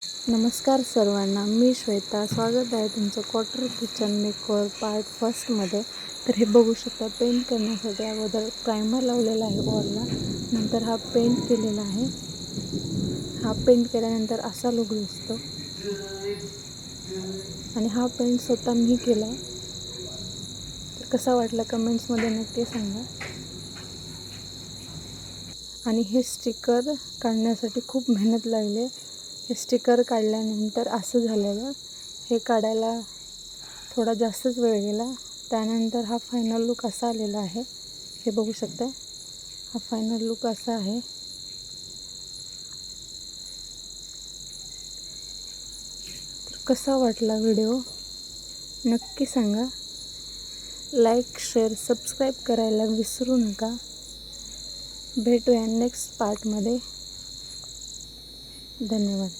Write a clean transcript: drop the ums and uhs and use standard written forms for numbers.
नमस्कार सर्वांना, मी श्वेता. स्वागत आहे तुमचं क्वार्टर किचन मेकओव्हर पार्ट फर्स्टमध्ये. तर हे बघू शकता, पेंट करण्यासाठी अगोदर प्रायमर लावलेला आहे वॉलला, नंतर हा पेंट केलेला आहे. हा पेंट केल्यानंतर असा लुक दिसतो आणि हा पेंट स्वतः मी केला. तर कसा वाटला कमेंट्समध्ये नक्की सांगा. आणि हे स्टिकर काढण्यासाठी खूप मेहनत लागली. हे स्टिकर काढल्यानंतर असं झालेलं. हे काढायला थोडा जास्तच वेळ गेला. त्यानंतर हा फायनल लुक असा आलेला आहे. हे बघू शकता, हा फायनल लुक असा आहे. तर कसा वाटला व्हिडिओ नक्की सांगा. लाईक, शेअर, सबस्क्राईब करायला विसरू नका. भेटूया नेक्स्ट पार्टमध्ये. धन्यवाद.